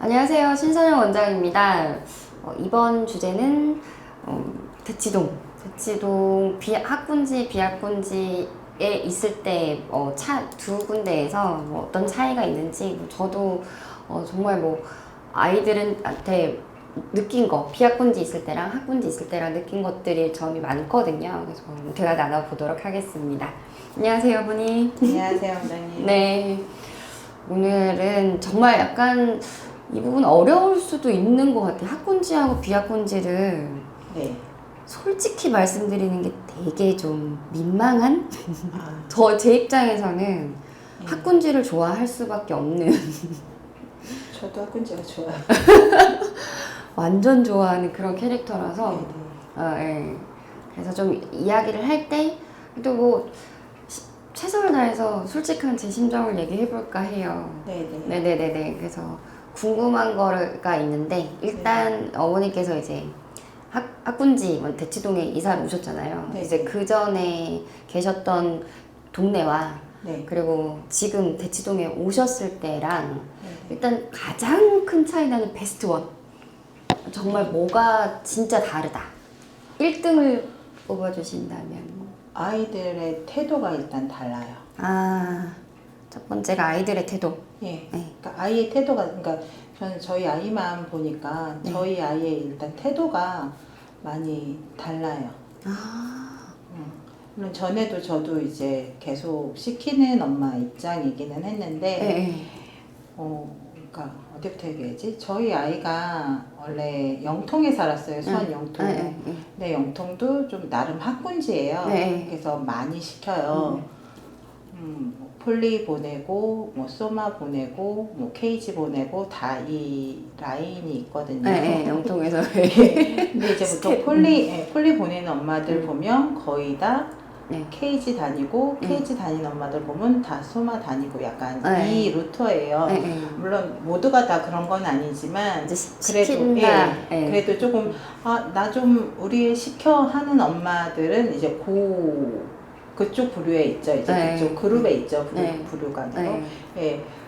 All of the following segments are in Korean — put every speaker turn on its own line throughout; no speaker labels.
안녕하세요. 신선영 원장입니다. 이번 주제는 대치동 학군지 비학군지에 있을 때 두 군데에서 어떤 차이가 있는지 저도 정말 아이들한테 느낀 거, 비학군지 있을 때랑 학군지 있을 때랑 느낀 것들이 점이 많거든요. 그래서 대화 나눠보도록 하겠습니다. 안녕하세요, 어머니.
안녕하세요, 원장님.
네. 오늘은 정말 약간 이 부분 어려울 수도 있는 것 같아요. 학군지하고 비학군지를
네.
솔직히 말씀드리는 게 되게 좀 민망한?
아,
제 입장에서는 학군지를 좋아할 수밖에 없는
저도 학군지가 좋아요.
완전 좋아하는 그런 캐릭터라서
네네.
예. 그래서 좀 이야기를 할 때 또 최선을 다해서 솔직한 제 심정을 얘기해볼까 해요.
네네.
네네네네. 그래서 궁금한 거가 있는데 일단 어머니께서 이제 학군지 대치동에 이사를 오셨잖아요.
네.
이제 그 전에 계셨던 동네와
네.
그리고 지금 대치동에 오셨을 때랑
네네.
일단 가장 큰 차이 나는 베스트 원. 정말 뭐가 진짜 다르다. 1등을 뽑아주신다면.
아이들의 태도가 일단 달라요.
첫 번째가 아이들의 태도.
예.
네.
그러니까 아이의 태도가, 그러니까 저는 저희 아이만 보니까
네.
저희 아이의 일단 태도가 많이 달라요. 물론 전에도 저도 이제 계속 시키는 엄마 입장이기는 했는데,
네.
그러니까 어디부터 얘기하지? 저희 아이가 원래 영통에 살았어요. 수원 영통. 근데 영통도 좀 나름 학군지예요.
네.
그래서 많이 시켜요. 뭐 폴리 보내고, 뭐 소마 보내고, 뭐 케이지 보내고 다 이 라인이 있거든요.
네, 영통에서.
근데 이제 보통 폴리 보내는 엄마들 보면 거의 다
네.
케이지 다니고, 케이지 다니는 엄마들 보면 다 소마 다니고 약간
네.
이 루터예요. 물론 모두가 다 그런 건 아니지만 그래도 그래도 조금 나 좀 우리 시켜 하는 엄마들은 이제 그쪽 부류에 있죠. 이제 그쪽 그룹에 있죠. 부류가 아니고.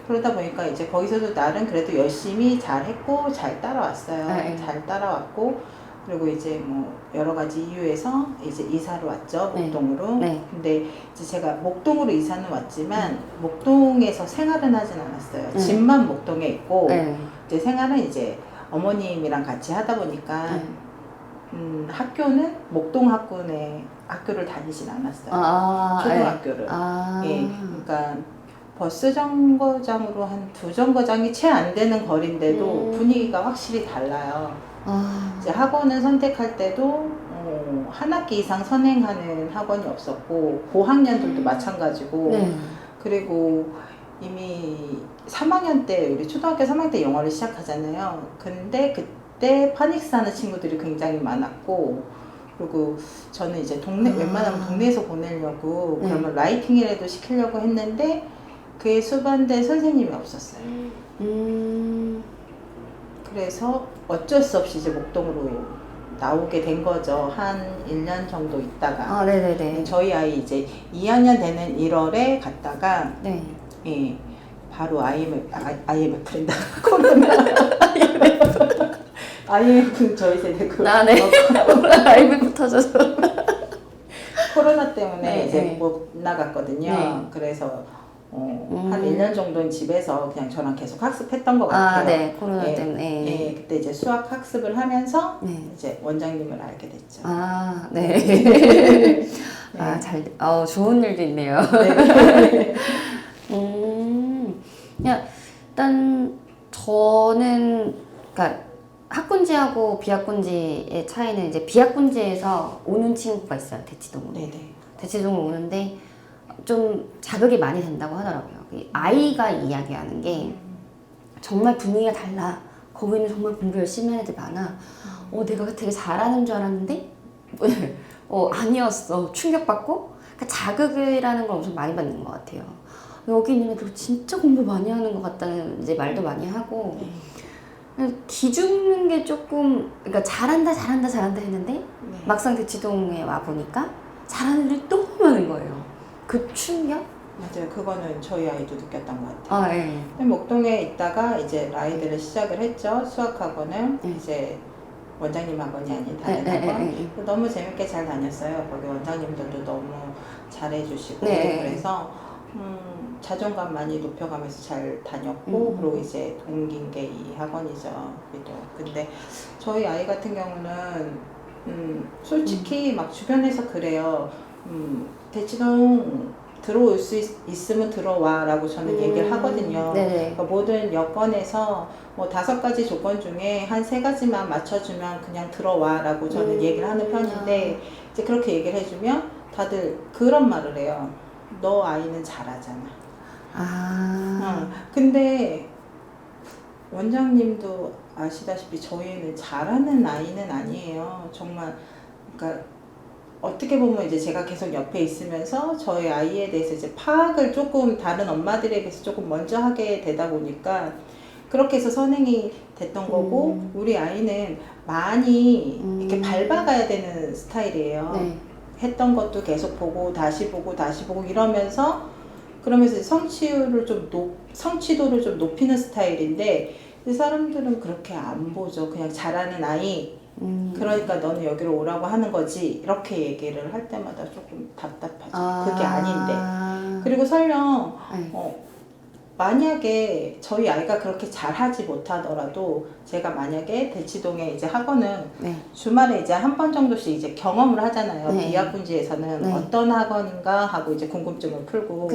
그러다 보니까 이제 거기서도 나름 그래도 열심히 잘 했고 잘 따라왔어요. 잘 따라왔고 그리고 이제 뭐 여러 가지 이유에서 이제 이사를 왔죠. 목동으로. 근데 이제 제가 목동으로 이사는 왔지만 목동에서 생활은 하진 않았어요. 집만 목동에 있고 이제 생활은 이제 어머님이랑 같이 하다 보니까 학교는 목동 학교를 다니진 않았어요. 초등학교를. 그러니까 버스 정거장으로 한 2정거장이 채 안 되는 거리인데도 분위기가 확실히 달라요. 이제 학원을 선택할 때도 한 학기 이상 선행하는 학원이 없었고 고학년들도 마찬가지고 그리고 이미 3학년 때 우리 초등학교 3학년 때 영어를 시작하잖아요. 근데 그때 파닉스하는 친구들이 굉장히 많았고 그리고 저는 이제 웬만하면 동네에서 보내려고 그러면 라이팅이라도 시키려고 했는데 그에 수반된 선생님이 없었어요. 그래서 어쩔 수 없이 이제 목동으로 나오게 된 거죠. 한 1년 정도 있다가. 저희 아이 이제 2학년 되는 1월에 갔다가 바로 IMF랜다. 코로나. IMF 저희 세대고.
IMF 터져서.
코로나 때문에 이제 못 나갔거든요. 그래서 한 1년 정도는 집에서 그냥 저랑 계속 학습했던 것 같아요.
코로나 때문에.
그때 이제 수학 학습을 하면서 이제 원장님을 알게 됐죠.
좋은 일도 있네요. 일단 저는 그러니까 학군지하고 비학군지의 차이는 이제 비학군지에서 오는 친구가 있어요. 대치동으로. 대치동으로 오는데 좀 자극이 많이 된다고 하더라고요. 아이가 이야기하는 게 정말 분위기가 달라. 거기는 정말 공부 열심히 하는 애들 많아. 내가 되게 잘하는 줄 알았는데 아니었어. 충격받고 그러니까 자극이라는 걸 엄청 많이 받는 것 같아요. 여기 있는 애들 진짜 공부 많이 하는 것 같다는 이제 말도 많이 하고 기죽는 게 조금 그러니까 잘한다 했는데 막상 대치동에 와 보니까 잘하는 애들이 너무 많은 거예요. 그 충격?
맞아요. 그거는 저희 아이도 느꼈던 것 같아요.
예.
목동에 있다가 이제 라이드를 시작을 했죠. 수학학원을
네.
이제 원장님 학원이 아닌 다른 학원. 너무 재밌게 잘 다녔어요. 거기 원장님들도 너무 잘해주시고 그래서 자존감 많이 높여가면서 잘 다녔고 그리고 이제 동기인 게 이 학원이죠. 근데 저희 아이 같은 경우는 솔직히 막 주변에서 그래요. 대치동 들어올 수 있으면 들어와 라고 저는 얘기를 하거든요. 그러니까 모든 여건에서 뭐 5가지 조건 중에 한 3가지만 맞춰주면 그냥 들어와 라고 저는 얘기를 하는 편인데 이제 그렇게 얘기를 해주면 다들 그런 말을 해요. 너 아이는 잘하잖아. 근데 원장님도 아시다시피 저희는 잘하는 아이는 아니에요. 정말 그러니까 어떻게 보면 이제 제가 계속 옆에 있으면서 저희 아이에 대해서 이제 파악을 조금 다른 엄마들에 비해서 조금 먼저 하게 되다 보니까 그렇게 해서 선행이 됐던 거고 우리 아이는 많이 이렇게 밟아가야 되는 스타일이에요. 했던 것도 계속 보고 다시 보고 다시 보고 이러면서 그러면서 성취도를 좀 높이는 스타일인데 이 사람들은 그렇게 안 보죠. 그냥 잘하는 아이 그러니까 너는 여기로 오라고 하는 거지 이렇게 얘기를 할 때마다 조금 답답하죠. 그게 아닌데. 그리고 설령 만약에 저희 아이가 그렇게 잘하지 못하더라도 제가 만약에 대치동에 이제 학원은 주말에 이제 한 번 정도씩 이제 경험을 하잖아요. 비학군지에서는 어떤 학원인가 하고 이제 궁금증을 풀고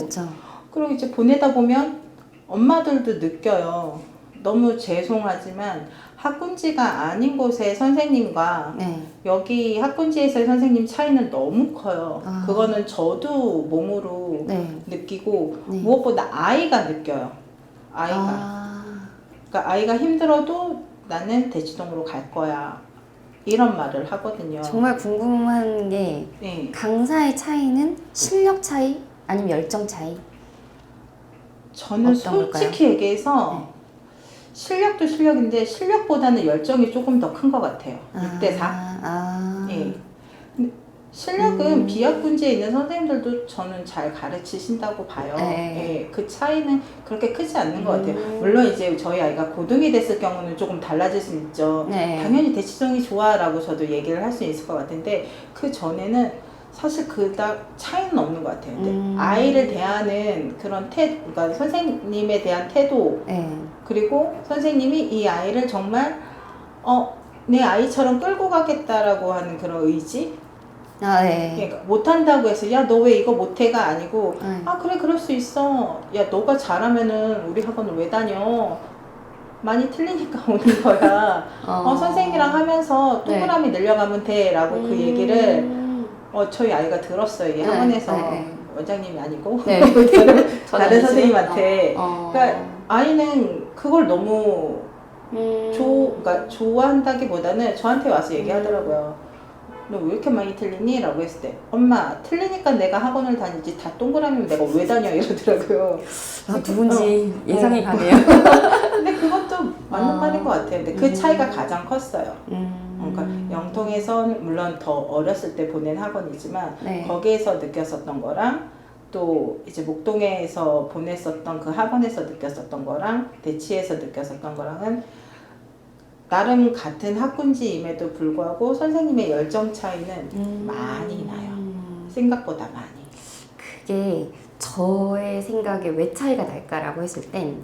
그리고 이제 보내다 보면 엄마들도 느껴요. 너무 죄송하지만 학군지가 아닌 곳의 선생님과 여기 학군지에서의 선생님 차이는 너무 커요. 그거는 저도 몸으로 느끼고 무엇보다 아이가 느껴요. 그러니까 아이가 힘들어도 나는 대치동으로 갈 거야. 이런 말을 하거든요.
정말 궁금한 게 강사의 차이는 실력 차이 아니면 열정 차이?
저는 솔직히 얘기해서 실력도 실력인데 실력보다는 열정이 조금 더 큰 것 같아요. 6대4. 예. 실력은 비학군지에 있는 선생님들도 저는 잘 가르치신다고 봐요. 예. 그 차이는 그렇게 크지 않는 것 같아요. 물론 이제 저희 아이가 고등이 됐을 경우는 조금 달라질 수 있죠. 당연히 대치동이 좋아라고 저도 얘기를 할 수 있을 것 같은데 그 전에는 사실 그닥 차이는 없는 것 같아요. 근데 아이를 대하는 그런 그러니까 선생님에 대한 태도 그리고 선생님이 이 아이를 정말 내 아이처럼 끌고 가겠다라고 하는 그런 의지 그러니까 못한다고 해서 야 너 왜 이거 못해가 아니고 그래 그럴 수 있어 야 너가 잘하면은 우리 학원을 왜 다녀 많이 틀리니까 오는 거야 선생님이랑 하면서 동그라미 늘려가면 돼 라고 그 얘기를 저희 아이가 들었어요. 이 학원에서 원장님이 아니고 다른 선생님한테 그러니까 아이는 그걸 너무 그러니까 좋아한다기보다는 저한테 와서 얘기하더라고요. 너 왜 이렇게 많이 틀리니? 라고 했을 때 엄마 틀리니까 내가 학원을 다니지 다 동그라미면 내가 왜 다녀? 이러더라고요.
누군지 예상이 가네요.
근데 그것도 맞는 말인 것 같아요. 근데 그 차이가 가장 컸어요. 그러니까 영통에선 물론 더 어렸을 때 보낸 학원이지만 거기에서 느꼈었던 거랑 또 이제 목동에서 보냈었던 그 학원에서 느꼈었던 거랑 대치에서 느꼈었던 거랑은 나름 같은 학군지임에도 불구하고 선생님의 열정 차이는 많이 나요. 생각보다 많이.
그게 저의 생각에 왜 차이가 날까라고 했을 땐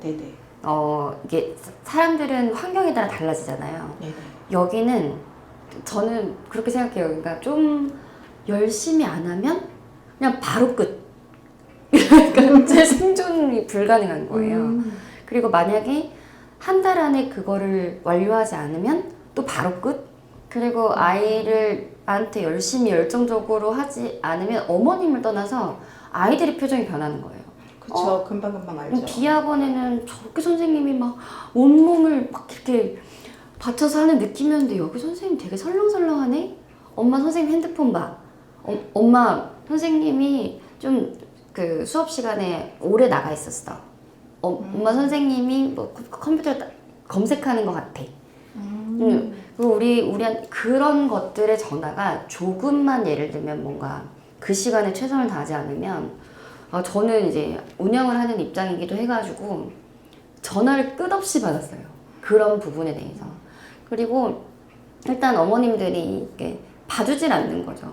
이게 사람들은 환경에 따라 달라지잖아요. 여기는 저는 그렇게 생각해요. 그러니까 좀 열심히 안 하면 그냥 바로 끝. 그러니까 제 생존이 불가능한 거예요. 그리고 만약에 한 달 안에 그거를 완료하지 않으면 또 바로 끝. 그리고 아이한테 열심히 열정적으로 하지 않으면 어머님을 떠나서 아이들의 표정이 변하는 거예요.
그쵸. 금방금방 알죠.
비학원에는 저렇게 선생님이 막 온몸을 막 이렇게 받쳐서 하는 느낌이었는데 여기 선생님 되게 설렁설렁하네? 엄마 선생님 핸드폰 봐. 엄마 선생님이 좀 그 수업 시간에 오래 나가 있었어. 엄마 선생님이 뭐 컴퓨터 검색하는 것 같아. 그리고 우리한 그런 것들의 전화가 조금만 예를 들면 뭔가 그 시간에 최선을 다하지 않으면 저는 이제 운영을 하는 입장이기도 해가지고 전화를 끝없이 받았어요. 그런 부분에 대해서. 그리고 일단 어머님들이 이렇게 봐주질 않는 거죠.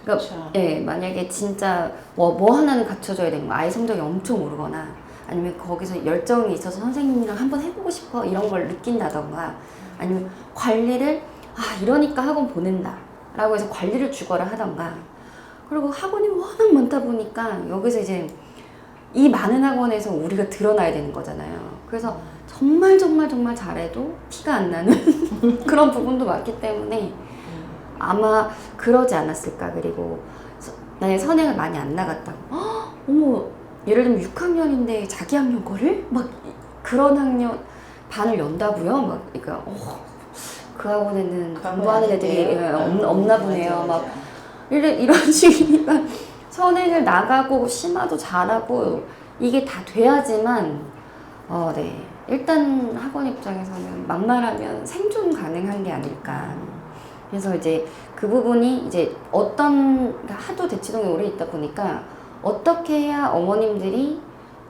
그러니까
그쵸.
예, 만약에 진짜 뭐 하나는 갖춰줘야 되는 거, 아이 성적이 엄청 오르거나 아니면 거기서 열정이 있어서 선생님이랑 한번 해보고 싶어 이런 걸 느낀다던가 아니면 관리를 이러니까 학원 보낸다 라고 해서 관리를 주거라 하던가. 그리고 학원이 워낙 많다 보니까 여기서 이제 이 많은 학원에서 우리가 드러나야 되는 거잖아요. 그래서 정말 잘해도 티가 안 나는 그런 부분도 많기 때문에 아마 그러지 않았을까. 그리고 만약에 선행을 많이 안 나갔다고 어머 예를 들면 6학년인데 자기 학년 거를? 막 그런 학년 반을 연다고요? 막 그러니까 그 학원에는 공부하는 애들이 없나 보네요. 막 이런 식이니까 선행을 나가고 심화도 잘하고 이게 다 돼야지만 네. 일단 학원 입장에서는 막말하면 생존 가능한 게 아닐까. 그래서 이제 그 부분이 이제 그러니까 하도 대치동에 오래 있다 보니까 어떻게 해야 어머님들이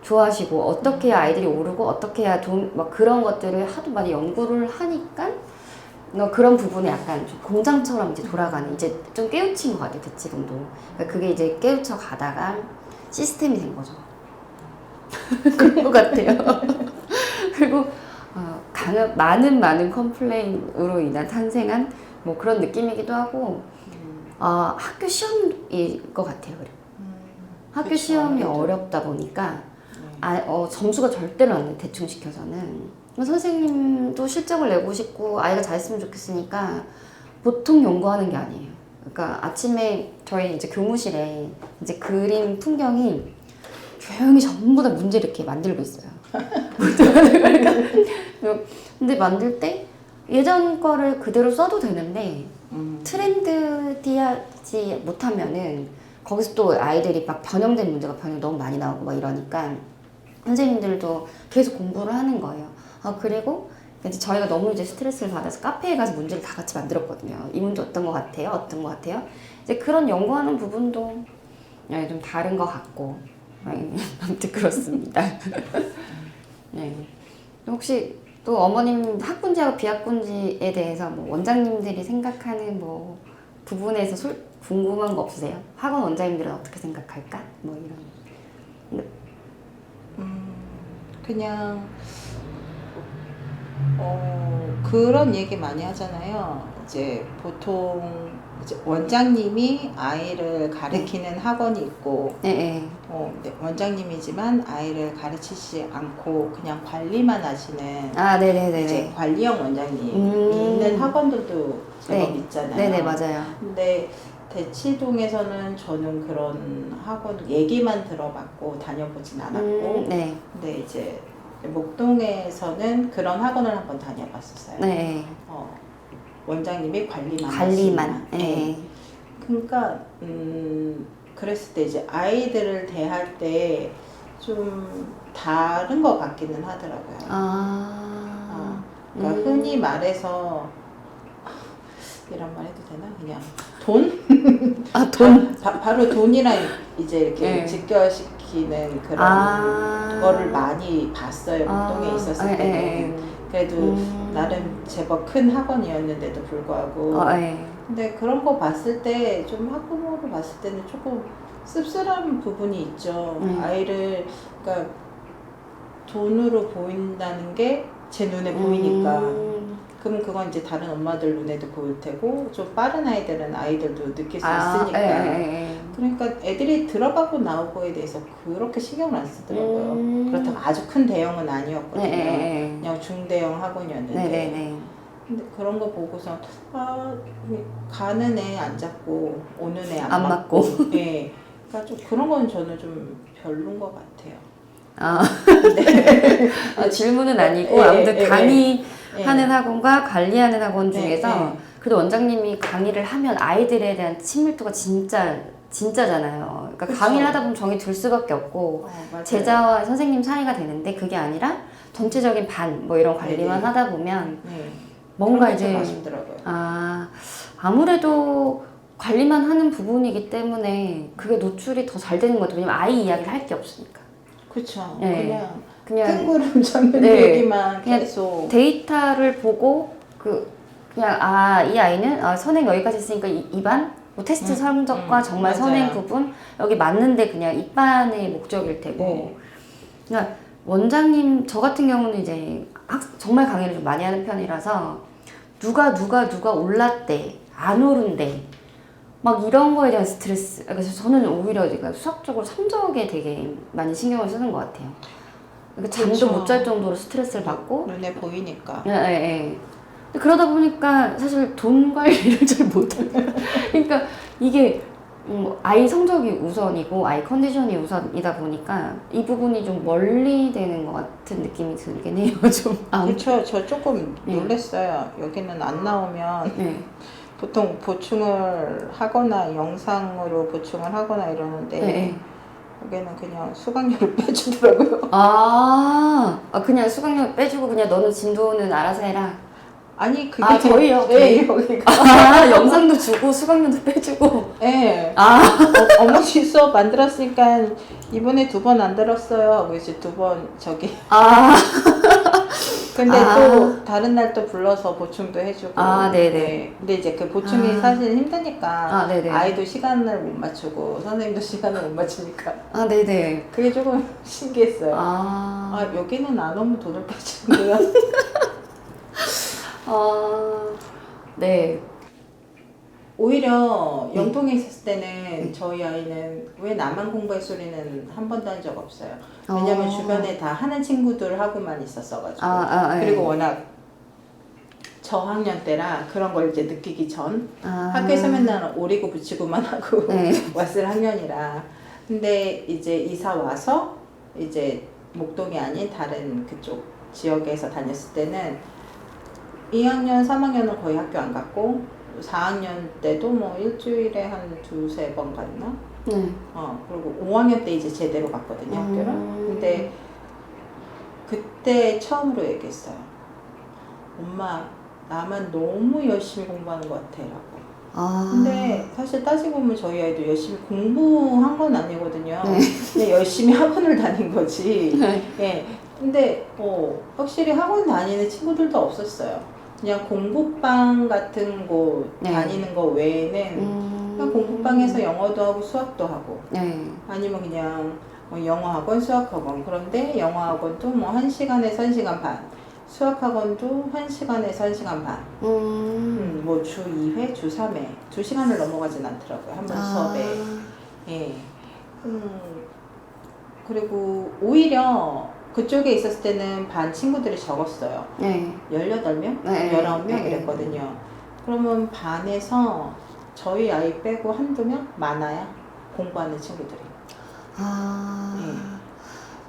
좋아하시고 어떻게 해야 아이들이 오르고 어떻게 해야 막 그런 것들을 하도 많이 연구를 하니까 그런 부분에 약간 좀 공장처럼 이제 돌아가는 이제 좀 깨우친 것 같아요. 대치동도. 그러니까 그게 이제 깨우쳐 가다가 시스템이 된 거죠. 그런 것 같아요. 그리고 많은 컴플레인으로 인한 탄생한 뭐 그런 느낌이기도 하고 학교 시험일 것 같아요. 그리고 학교
그쵸,
시험이
아무래도.
어렵다 보니까 점수가 절대로 안 돼. 대충 시켜서는 선생님도 실적을 내고 싶고 아이가 잘했으면 좋겠으니까 보통 연구하는 게 아니에요. 그러니까 아침에 저희 이제 교무실에 이제 그림 풍경이 조용히 전부 다 문제를 이렇게 만들고 있어요. 근데 만들 때 예전 거를 그대로 써도 되는데 트렌드티하지 못하면은 거기서 또 아이들이 막 변형된 문제가 너무 많이 나오고 막 이러니까 선생님들도 계속 공부를 하는 거예요. 그리고 이제 저희가 너무 이제 스트레스를 받아서 카페에 가서 문제를 다 같이 만들었거든요. 이 문제 어떤 것 같아요? 어떤 것 같아요? 이제 그런 연구하는 부분도 좀 다른 것 같고 아무튼 그렇습니다. 네. 혹시 또 어머님 학군지하고 비학군지에 대해서 뭐 원장님들이 생각하는 뭐 부분에서 궁금한 거 없으세요? 학원 원장님들은 어떻게 생각할까? 뭐 이런.
그냥 그런 얘기 많이 하잖아요. 이제 보통 이제 원장님이 아이를 가르치는 학원이 있고,
네.
네, 원장님이지만 아이를 가르치지 않고 그냥 관리만 하시는
네네네.
이제 관리형 원장님이 있는 학원들도 제법 있잖아요.
네네 맞아요.
근데 대치동에서는 저는 그런 학원 얘기만 들어봤고 다녀보진 않았고,
네.
근데 이제 목동에서는 그런 학원을 한번 다녀봤었어요.
네.
원장님이 관리만.
네.
그러니까 그랬을 때 이제 아이들을 대할 때 좀 다른 것 같기는 하더라고요. 그러니까 흔히 말해서 이런 말 해도 되나? 그냥 돈?
돈?
바로 돈이랑 이제 이렇게 직결시키는 그런 거를 많이 봤어요. 목동에 있었을 때는. 그래도 나름 제법 큰 학원이었는데도 불구하고. 근데 그런 거 봤을 때 좀 학부모로 봤을 때는 조금 씁쓸한 부분이 있죠. 아이를 그러니까 돈으로 보인다는 게 제 눈에 보이니까. 그럼 그건 이제 다른 엄마들 눈에도 보일 테고 좀 빠른 아이들도 느낄 수 있으니까. 그러니까 애들이 들어가고 나오고에 대해서 그렇게 신경을 안 쓰더라고요. 그렇다고 아주 큰 대형은 아니었거든요. 그냥 중대형 학원이었는데. 근데 그런 거 보고서 가는 애 안 잡고 오는 애 안 맞고. 네. 그러니까 좀 그런 건 저는 좀 별론 것 같아요.
질문은 아니고 아무튼 강의하는 학원과 관리하는 학원 중에서 그래도 원장님이 강의를 하면 아이들에 대한 친밀도가 진짜잖아요. 그러니까
그쵸.
강의를 하다 보면 정이 들 수밖에 없고 제자와 선생님 사이가 되는데 그게 아니라 전체적인 반 뭐 이런 관리만 하다 보면 뭔가 이제
아쉽더라고요.
아무래도 관리만 하는 부분이기 때문에 그게 노출이 더 잘 되는 것 같아요. 왜냐면 아이 이야기를 할 게 없으니까.
그렇죠.
네.
그냥 뜬구름 잡는
네.
얘기만
그냥
계속.
데이터를 보고 그냥 이 아이는 선행 여기까지 했으니까 이 반 뭐 테스트 성적과 정말
맞아요.
선행 부분 여기 맞는데 그냥 입반의 목적일 테고.
네.
그러니까 원장님 저 같은 경우는 이제 정말 강의를 좀 많이 하는 편이라서 누가 올랐대 안 오른대 막 이런 거에 대한 스트레스. 그래서 저는 오히려 제가 수학적으로 성적에 되게 많이 신경을 쓰는 것 같아요. 그러니까 잠도
그렇죠.
못 잘 정도로 스트레스를 받고.
눈에 보이니까.
예, 예, 예. 그러다 보니까 사실 돈 관리를 잘 못해요. 그러니까 이게 아이 성적이 우선이고 아이 컨디션이 우선이다 보니까 이 부분이 좀 멀리 되는 것 같은 느낌이 들긴 해요. 좀.
그렇죠. 저 조금
네.
놀랐어요. 여기는 안 나오면
네.
보통 보충을 하거나 영상으로 보충을 하거나 이러는데
네.
여기는 그냥 수강료를 빼주더라고요.
그냥 수강료 빼주고 그냥 너는 진도는 알아서 해라.
아니 그게
저희요?
네, 여기가
영상도 주고 수강료도 빼주고.
네. 어머니 수업 만들었으니까 이번에 2번 안 들었어요 하고 이제 2번 저기 근데 또 다른 날 또 불러서 보충도 해주고.
네네.
네. 근데 이제 그 보충이 사실 힘드니까
네네.
아이도 시간을 못 맞추고 선생님도 시간을 못 맞추니까
네네.
그게 조금 신기했어요. 여기는 안 오면 돈을 빼주는구나.
네.
오히려 영통에 있었을 때는 저희 아이는 왜 나만 공부할 소리는 한 번도 한 적 없어요. 왜냐면 주변에 다 하는 친구들하고만 있었어가지고. 그리고 워낙 저학년 때라 그런 걸 이제 느끼기 전 학교에서 맨날 오리고 붙이고만 하고 왔을 학년이라. 근데 이제 이사 와서 이제 목동이 아닌 다른 그쪽 지역에서 다녔을 때는 2학년, 3학년은 거의 학교 안 갔고 4학년 때도 뭐 일주일에 한 2-3번 갔나? 그리고 5학년 때 이제 제대로 갔거든요, 학교를. 근데 그때 처음으로 얘기했어요. 엄마, 나만 너무 열심히 공부하는 것 같아, 라고. 근데 사실 따지고 보면 저희 아이도 열심히 공부한 건 아니거든요. 근데 열심히 학원을 다닌 거지. 예. 근데 확실히 학원 다니는 친구들도 없었어요. 그냥 공부방 같은 곳 다니는 거 외에는 그냥 공부방에서 영어도 하고 수학도 하고 아니면 그냥 영어학원, 수학학원. 그런데 영어학원도 뭐 1시간에서 1시간 반, 수학학원도 1시간에서 1시간 반. 뭐 주 2회, 주 3회, 2시간을 넘어가진 않더라고요. 한 번 수업에. 예. 그리고 오히려 그쪽에 있었을 때는 반 친구들이 적었어요. 18명? 19명 이랬거든요. 그러면 반에서 저희 아이 빼고 한두 명? 많아요. 공부하는 친구들이.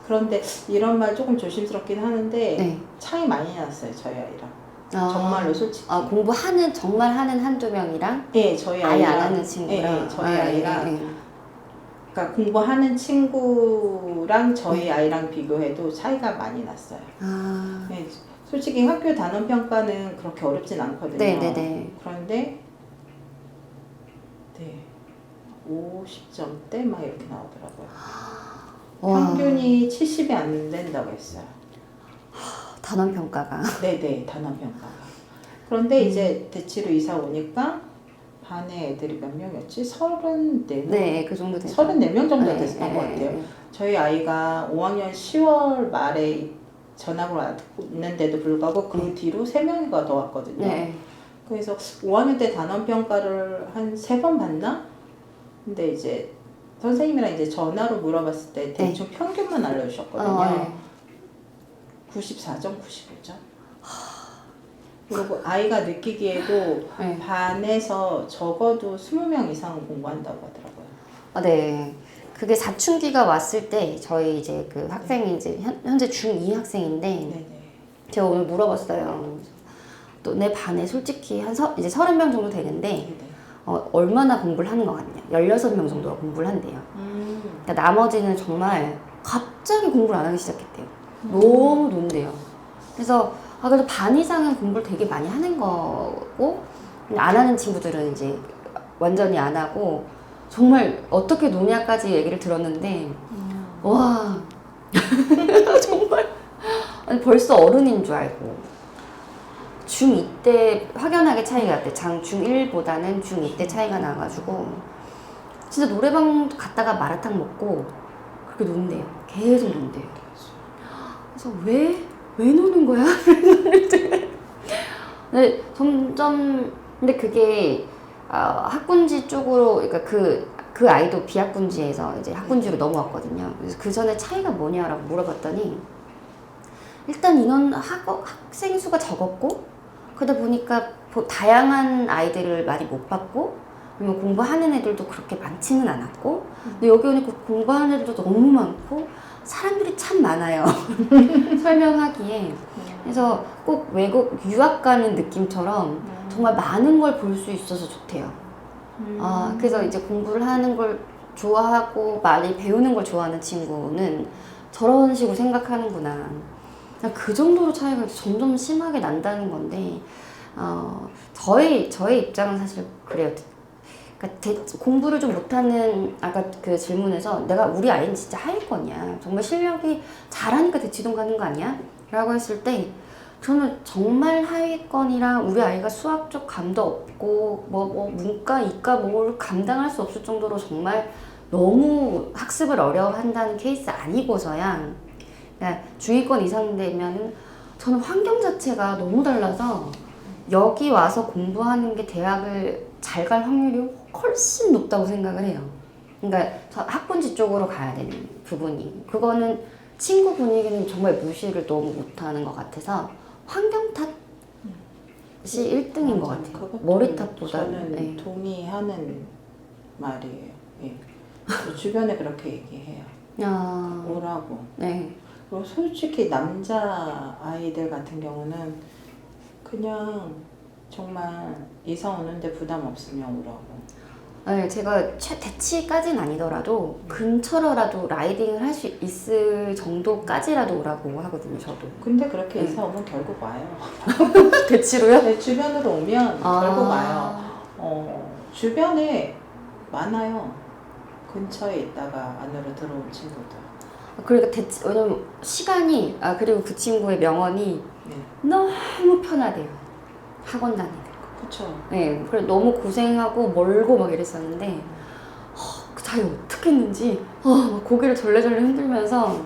그런데 이런 말 조금 조심스럽긴 하는데 차이 많이 났어요. 저희 아이랑. 정말로 솔직히.
공부하는 정말 하는 한두 명이랑
저희
아예
아이랑
안 하는 친구랑
저희 아이랑 그러니까 공부하는 친구랑 저희 아이랑 비교해도 차이가 많이 났어요. 솔직히 학교 단원평가는 그렇게 어렵진 않거든요. 그런데 50점대 막 이렇게 나오더라고요. 평균이 70이 안 된다고 했어요.
단원평가가.
네네, 단원평가가. 그런데 이제 대치로 이사 오니까 반에 애들이 몇 명이었지? 34명?
그 정도 됐어요.
34명 정도 됐던 것 같아요. 저희 아이가 5학년 10월 말에 전학을 왔는데도 불구하고 그 뒤로 3명이가 더 왔거든요. 그래서 5학년 때 단원평가를 한 3번 봤나? 근데 이제 선생님이랑 이제 전화로 물어봤을 때 대충 평균만 알려주셨거든요. 94점, 95점. 그리고 아이가 느끼기에도 반에서 적어도 20명 이상은 공부한다고 하더라고요.
그게 사춘기가 왔을 때 저희 이제 그 학생이 이제 현재 중2 학생인데 제가 오늘 물어봤어요. 또 내 반에 솔직히 이제 30명 정도 되는데 얼마나 공부를 하는 것 같냐. 16명 정도가 공부를 한대요. 그러니까 나머지는 정말 갑자기 공부를 안 하기 시작했대요. 너무 논대요. 그래서 반 이상은 공부를 되게 많이 하는 거고 안 하는 친구들은 이제 완전히 안 하고 정말 어떻게 노냐까지 얘기를 들었는데 와 정말 아니, 벌써 어른인 줄 알고 중2 때 확연하게 차이가 났대. 중1보다는 중2 때 차이가 나가지고 진짜 노래방 갔다가 마라탕 먹고 그렇게 논대요. 계속 논대요. 그래서 왜 노는 거야? 근데 점점 근데 그게 학군지 쪽으로 그러니까 그 아이도 비학군지에서 이제 학군지로 넘어왔거든요. 그래서 그 전에 차이가 뭐냐라고 물어봤더니 일단 인원 학생 수가 적었고 그러다 보니까 다양한 아이들을 많이 못 봤고 그리고 공부하는 애들도 그렇게 많지는 않았고 근데 여기 오니까 공부하는 애들도 너무 많고 사람들이 참 많아요. 설명하기에. 그래서 꼭 외국 유학 가는 느낌처럼 정말 많은 걸 볼 수 있어서 좋대요. 그래서 이제 공부를 하는 걸 좋아하고 많이 배우는 걸 좋아하는 친구는 저런 식으로 생각하는구나. 그 정도로 차이가 점점 심하게 난다는 건데, 저의 입장은 사실 그래요. 그러니까 공부를 좀 못하는 아까 그 질문에서 내가 우리 아이는 진짜 하위권이야. 정말 실력이 잘하니까 대치동 가는 거 아니야? 라고 했을 때 저는 정말 하위권이랑 우리 아이가 수학적 감도 없고 뭐 문과, 이과 뭘 감당할 수 없을 정도로 정말 너무 학습을 어려워한다는 케이스 아니고서야 그러니까 중위권 이상 되면은 저는 환경 자체가 너무 달라서 여기 와서 공부하는 게 대학을 잘 갈 확률이 훨씬 높다고 생각을 해요. 그러니까 학군지 쪽으로 가야 되는 부분이 그거는 친구 분위기는 정말 무시를 너무 못하는 것 같아서 환경 탓이 1등인 것 같아요. 머리 탓보다는.
저는 동의하는 말이에요. 예. 주변에 그렇게 얘기해요. 오라고.
네.
그리고 솔직히 남자 아이들 같은 경우는 그냥 정말 이사 오는데 부담 없으면 오라고.
네, 제가 대치까지는 아니더라도 근처로라도 라이딩을 할 수 있을 정도까지라도 오라고 하거든요, 저도.
근데 그렇게 이사 오면 결국 와요.
대치로요?
네, 주변으로 오면 결국 와요. 주변에 많아요. 근처에 있다가 안으로 들어온 친구들.
그러니까 왜냐면 시간이 그리고 그 친구의 명언이 너무 편하대요. 학원 다니는 거.
그쵸.
네, 그래 너무 고생하고 멀고 막 이랬었는데 그 자기 어떻게 했는지 막 고개를 절레절레 흔들면서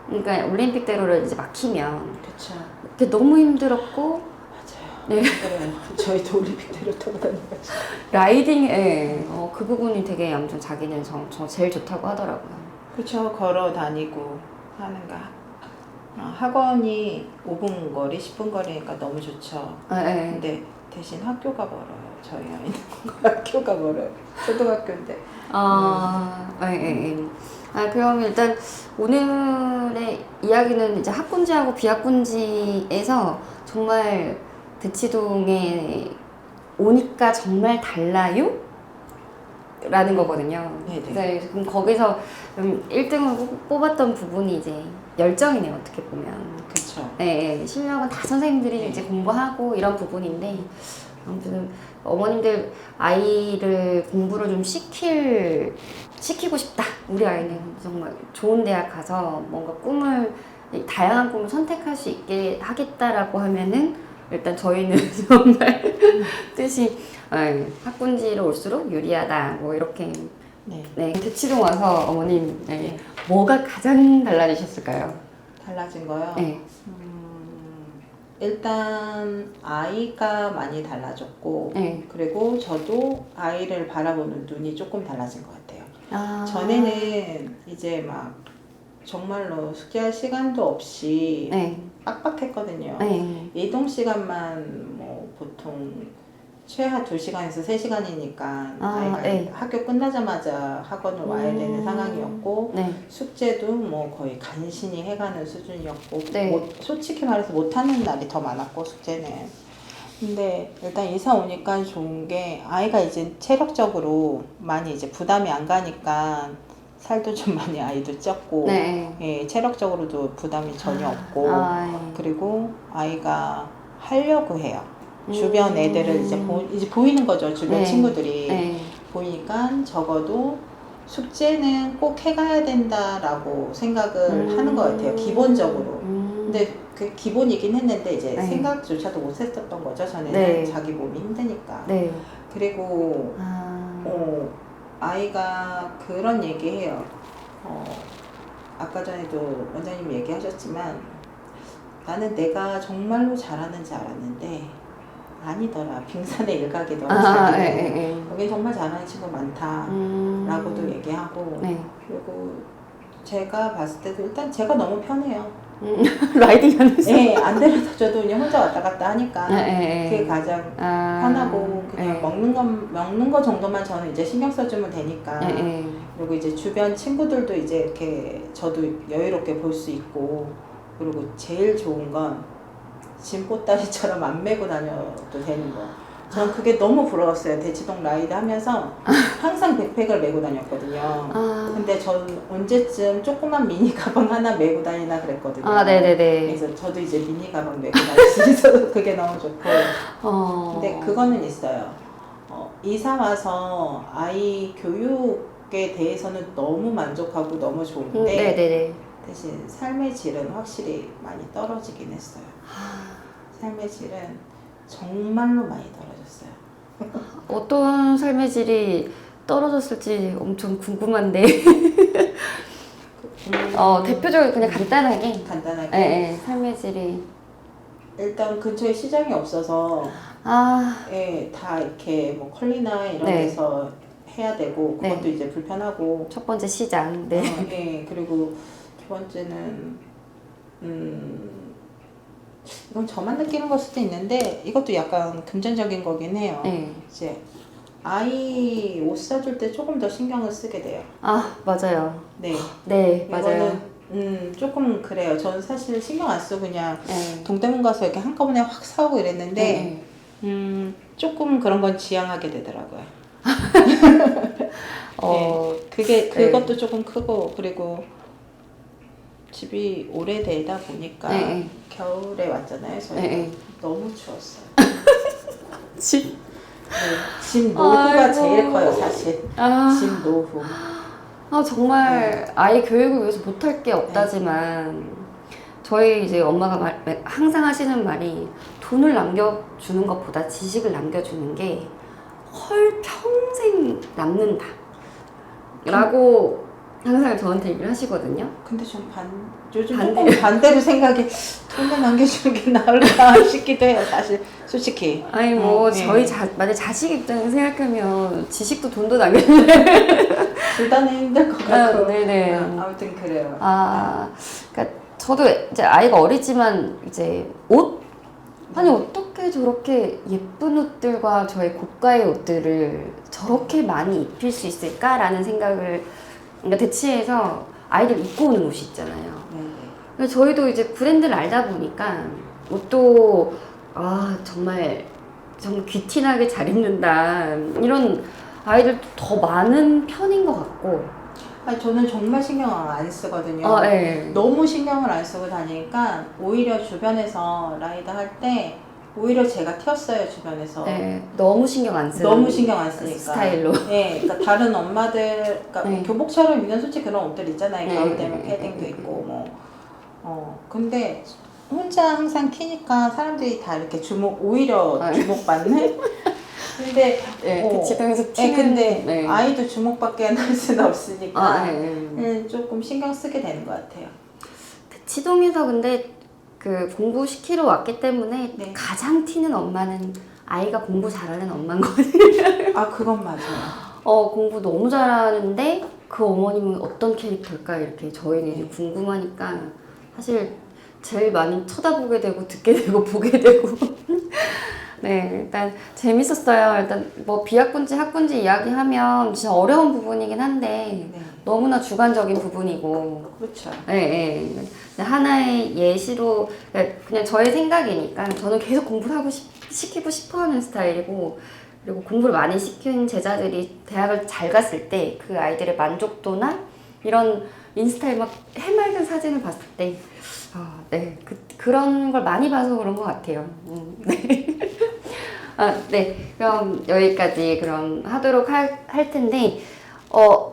그러니까 올림픽대로를 이제 막히면
그쵸.
그게 너무 힘들었고
맞아요.
네.
그래요. 저희도 올림픽대로 타고 다니는 거죠.
라이딩에 그 부분이 되게 아무튼 자기는 저 제일 좋다고 하더라고요.
그쵸. 걸어 다니고 하는 거. 학원이 5분 거리, 10분 거리니까 너무 좋죠. 근데 대신 학교가 멀어요. 저희 아이는 학교가 멀어요. 초등학교인데.
그럼 일단 오늘의 이야기는 이제 학군지하고 비학군지에서 정말 대치동에 오니까 정말 달라요? 라는 거거든요.
네네.
그럼 거기서 1등으로 뽑았던 부분이 이제 열정이네요, 어떻게 보면.
그쵸.
네, 실력은 다 선생님들이 이제 공부하고 이런 부분인데, 아무튼 어머님들 아이를 공부를 좀 시키고 싶다. 우리 아이는 정말 좋은 대학 가서 뭔가 다양한 꿈을 선택할 수 있게 하겠다라고 하면은 일단 저희는 정말 뜻이 학군지로 올수록 유리하다. 뭐 이렇게. 네, 대치동 와서 어머님 뭐가 가장 달라지셨을까요?
달라진 거요?
네.
일단 아이가 많이 달라졌고 그리고 저도 아이를 바라보는 눈이 조금 달라진 것 같아요. 전에는 이제 막 정말로 숙제할 시간도 없이 빡빡했거든요. 이동 시간만 뭐 보통 최하 2시간에서 3시간이니까 아이가 학교 끝나자마자 학원을 와야 되는 상황이었고 숙제도 뭐 거의 간신히 해가는 수준이었고 솔직히 말해서 못하는 날이 더 많았고 숙제는. 근데 일단 이사 오니까 좋은 게 아이가 이제 체력적으로 많이 이제 부담이 안 가니까 살도 좀 많이 아이도 쪘고 체력적으로도 부담이 전혀 없고 그리고 아이가 하려고 해요. 주변 애들을 이제 보이는 거죠. 주변 친구들이. 보이니까 적어도 숙제는 꼭 해가야 된다라고 생각을 하는 것 같아요. 기본적으로. 근데 그 기본이긴 했는데 이제
네.
생각조차도 못했었던 거죠. 전에는
네.
자기 몸이 힘드니까.
네.
그리고 아이가 그런 얘기해요. 아까 전에도 원장님 얘기하셨지만 나는 내가 정말로 잘하는지 알았는데 아니더라. 빙산의 일각이더라. 자기는. 여긴 정말 잘하는 친구 많다. 라고도 얘기하고
네.
그리고 제가 봤을 때도 일단 제가 너무 편해요.
라이딩 하면서.
네, 안 데려다줘도 그냥 혼자 왔다 갔다 하니까 그게 가장 편하고 그냥 먹는 거 정도만 저는 이제 신경 써주면 되니까 그리고 이제 주변 친구들도 이제 이렇게 저도 여유롭게 볼 수 있고 그리고 제일 좋은 건 짐 보따리처럼 안 메고 다녀도 되는 거. 전 그게 너무 부러웠어요. 대치동 라이드 하면서 항상 백팩을 메고 다녔거든요. 근데 전 언제쯤 조그만 미니 가방 하나 메고 다니나 그랬거든요.
네네네.
그래서 저도 이제 미니 가방 메고 다닐 수 있어서 그게 너무 좋고. 근데 그거는 있어요. 이사 와서 아이 교육에 대해서는 너무 만족하고 너무 좋은데
네네네.
대신 삶의 질은 확실히 많이 떨어지긴 했어요. 삶의 질은 정말로 많이 떨어졌어요.
어떤 삶의 질이 떨어졌을지 엄청 궁금한데. 대표적으로 그냥 간단하게. 네, 삶의 질이.
일단 근처에 시장이 없어서 다 이렇게 뭐 컬리나 이런 데서 해야 되고 그것도 이제 불편하고.
첫 번째 시장. 네.
그리고 두 번째는 이건 저만 느끼는 걸 수도 있는데 이것도 약간 금전적인 거긴 해요. 이제 아이 옷 사줄 때 조금 더 신경을 쓰게 돼요.
맞아요.
네,
맞아요.
이거는 조금 그래요. 저는 사실 신경 안 쓰고 그냥 동대문 가서 이렇게 한꺼번에 확 사오고 이랬는데 조금 그런 건 지양하게 되더라고요. 그것도 조금 크고 그리고 집이 오래되다 보니까 겨울에 왔잖아요. 저희 너무 추웠어요. 집 노후가 제일 커요, 사실. 집 노후.
정말 아이 교육을 위해서 못할 게 없다지만 저희 이제 엄마가 항상 하시는 말이 돈을 남겨주는 것보다 지식을 남겨주는 게 평생 남는다 라고 항상 저한테 얘기를 하시거든요.
근데 전 요즘 조금 반대로 생각이 돈을 남겨주는 게 나을까 싶기도 해요, 사실, 솔직히.
저희 만약 자식 입장에서 생각하면 지식도 돈도 남겨주는
둘 다는 힘들 것 같고. 아무튼 그래요.
그러니까 저도 이제 아이가 어리지만 이제 아니 어떻게 저렇게 예쁜 옷들과 저의 고가의 옷들을 저렇게 많이 입힐 수 있을까라는 생각을 대치해서 아이들 입고 오는 옷이 있잖아요. 그래서 저희도 이제 브랜드를 알다 보니까 옷도 정말 귀티나게 잘 입는다 이런 아이들도 더 많은 편인 것 같고.
저는 정말 신경 안 쓰거든요. 너무 신경을 안 쓰고 다니니까 오히려 주변에서 라이드 할 때 오히려 제가 튀었어요, 주변에서.
너무 신경 안 쓰는.
너무 신경 안 쓰니까.
스타일로.
그러니까 다른 엄마들, 그러니까 교복처럼 입는 솔직히 그런 옷들 있잖아요. 겨울 되면 패딩도 있고 근데 혼자 항상 키니까 사람들이 다 이렇게 오히려 주목받는. 근데
대치동에서 튀는.
근데 아이도 주목받게 할 수는 없으니까 조금 신경 쓰게 되는 것 같아요.
대치동에서 근데 공부시키러 왔기 때문에 가장 튀는 엄마는 아이가 공부 잘하는 엄마인 거거든요.
그건 맞아요.
공부 너무 잘하는데 그 어머님은 어떤 캐릭터일까 이렇게 저희는 이제 궁금하니까 사실 제일 많이 쳐다보게 되고 듣게 되고 보게 되고. 일단 재밌었어요. 일단 뭐 비학군지 학군지 이야기하면 진짜 어려운 부분이긴 한데 너무나 주관적인 부분이고.
그렇죠.
하나의 예시로 그냥 저의 생각이니까 저는 계속 공부를 시키고 싶어하는 스타일이고, 그리고 공부를 많이 시킨 제자들이 대학을 잘 갔을 때 그 아이들의 만족도나 이런 인스타에 막 해맑은 사진을 봤을 때 그런 걸 많이 봐서 그런 것 같아요. 네. 그럼 여기까지 그럼 하도록 할 텐데,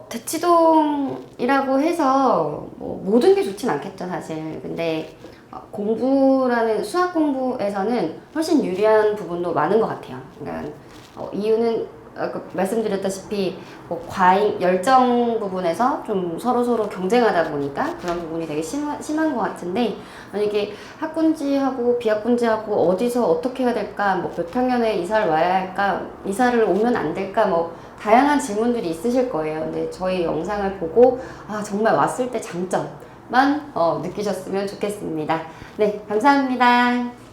대치동이라고 해서 뭐 모든 게 좋진 않겠죠, 사실. 근데 공부라는, 수학 공부에서는 훨씬 유리한 부분도 많은 것 같아요. 그러니까 이유는 아까 말씀드렸다시피 뭐 과잉 열정 부분에서 좀 서로 경쟁하다 보니까 그런 부분이 되게 심한 것 같은데, 만약에 학군지하고 비학군지하고 어디서 어떻게 해야 될까, 뭐 몇 학년에 이사를 와야 할까, 이사를 오면 안 될까, 뭐 다양한 질문들이 있으실 거예요. 근데 저희 영상을 보고 정말 왔을 때 장점만 느끼셨으면 좋겠습니다. 네, 감사합니다.